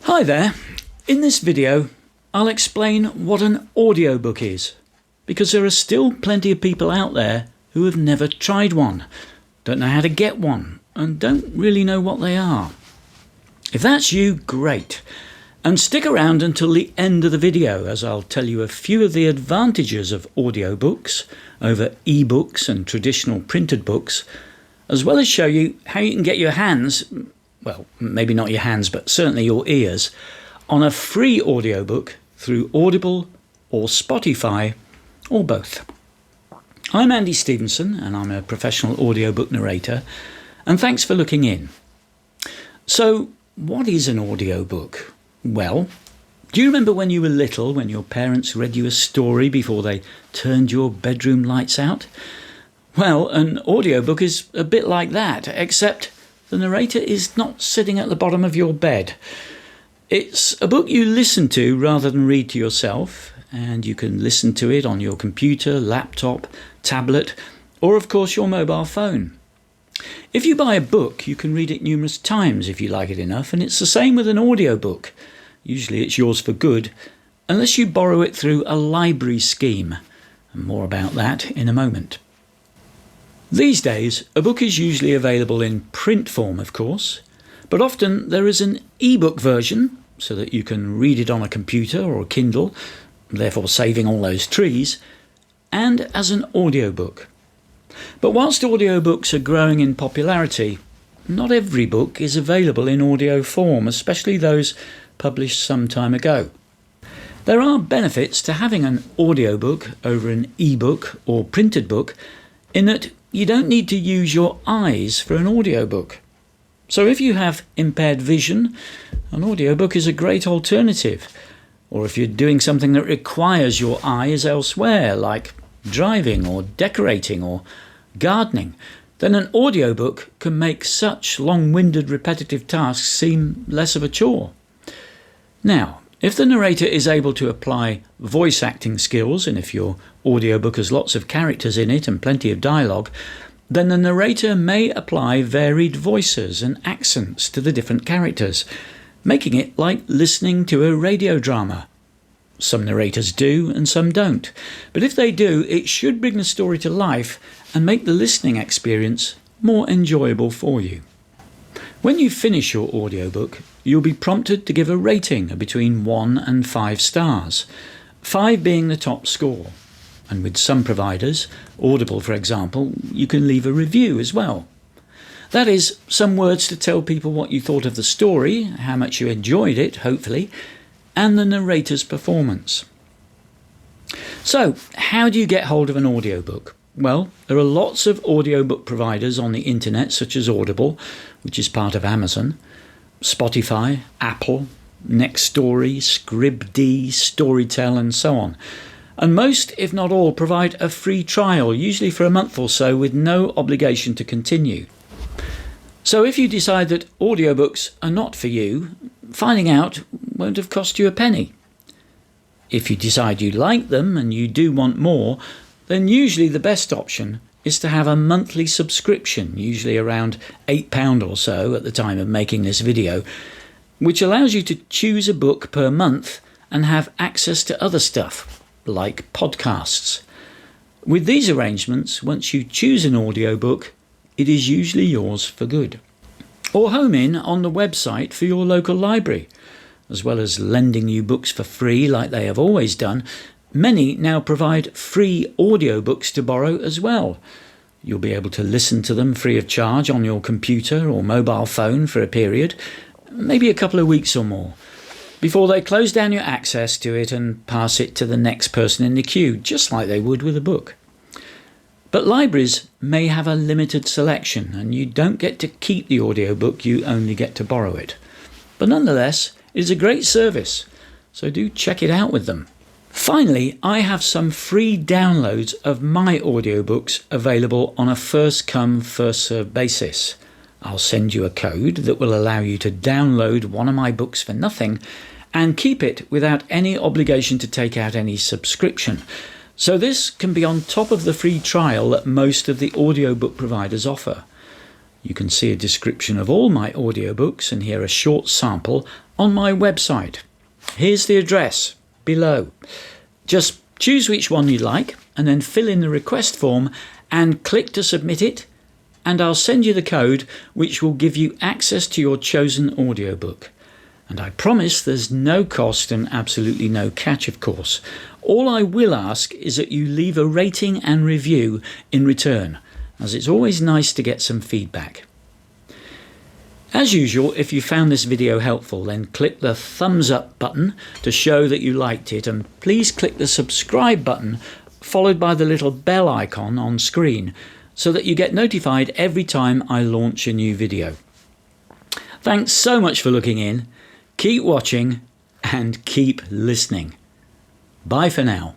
Hi there. In this video, I'll explain what an audiobook is, because there are still plenty of people out there who have never tried one, don't know how to get one, and don't really know what they are. If that's you, great. And stick around until the end of the video, as I'll tell you a few of the advantages of audiobooks over ebooks and traditional printed books, as well as show you how you can get your hands, well, maybe not your hands, but certainly your ears, on a free audiobook through Audible or Spotify, or both. I'm Andy Stevenson, and I'm a professional audiobook narrator, and thanks for looking in. So, what is an audiobook? Well, do you remember when you were little, when your parents read you a story before they turned your bedroom lights out? Well, an audiobook is a bit like that, except the narrator is not sitting at the bottom of your bed. It's a book you listen to rather than read to yourself, and you can listen to it on your computer, laptop, tablet, or of course your mobile phone. If you buy a book, you can read it numerous times if you like it enough, and it's the same with an audiobook. Usually it's yours for good, unless you borrow it through a library scheme, and more about that in a moment. These days, a book is usually available in print form, of course, but often there is an ebook version, so that you can read it on a computer or a Kindle, therefore saving all those trees, and as an audiobook. But whilst audiobooks are growing in popularity, not every book is available in audio form, especially those published some time ago. There are benefits to having an audiobook over an ebook or printed book, in that you don't need to use your eyes for an audiobook. So if you have impaired vision, an audiobook is a great alternative. Or if you're doing something that requires your eyes elsewhere, like driving or decorating or gardening, then an audiobook can make such long-winded repetitive tasks seem less of a chore. Now, if the narrator is able to apply voice acting skills, and if your audiobook has lots of characters in it and plenty of dialogue, then the narrator may apply varied voices and accents to the different characters, making it like listening to a radio drama. Some narrators do and some don't, but if they do, it should bring the story to life and make the listening experience more enjoyable for you. When you finish your audiobook, you'll be prompted to give a rating of between 1 and 5 stars, 5 being the top score. And with some providers, Audible for example, you can leave a review as well. That is, some words to tell people what you thought of the story, how much you enjoyed it, hopefully, and the narrator's performance. So, how do you get hold of an audiobook? Well, there are lots of audiobook providers on the internet, such as Audible, which is part of Amazon, Spotify, Apple, Nextory, Scribd, Storytel, and so on. And most, if not all, provide a free trial, usually for a month or so, with no obligation to continue. So if you decide that audiobooks are not for you, finding out won't have cost you a penny. If you decide you like them and you do want more, then usually the best option is to have a monthly subscription, usually around £8 or so at the time of making this video, which allows you to choose a book per month and have access to other stuff, like podcasts. With these arrangements, once you choose an audiobook, it is usually yours for good. Or home in on the website for your local library. As well as lending you books for free like they have always done, many now provide free audiobooks to borrow as well. You'll be able to listen to them free of charge on your computer or mobile phone for a period, maybe a couple of weeks or more, before they close down your access to it and pass it to the next person in the queue, just like they would with a book. But libraries may have a limited selection, and you don't get to keep the audiobook, you only get to borrow it. But nonetheless, it is a great service, so do check it out with them. Finally, I have some free downloads of my audiobooks available on a first-come, first-served basis. I'll send you a code that will allow you to download one of my books for nothing and keep it without any obligation to take out any subscription. So this can be on top of the free trial that most of the audiobook providers offer. You can see a description of all my audiobooks and hear a short sample on my website. Here's the address below. Just choose which one you like and then fill in the request form and click to submit it, and I'll send you the code which will give you access to your chosen audiobook. And I promise there's no cost and absolutely no catch, of course. All I will ask is that you leave a rating and review in return, as it's always nice to get some feedback. As usual, if you found this video helpful, then click the thumbs up button to show that you liked it, and please click the subscribe button followed by the little bell icon on screen so that you get notified every time I launch a new video. Thanks so much for looking in. Keep watching and keep listening. Bye for now.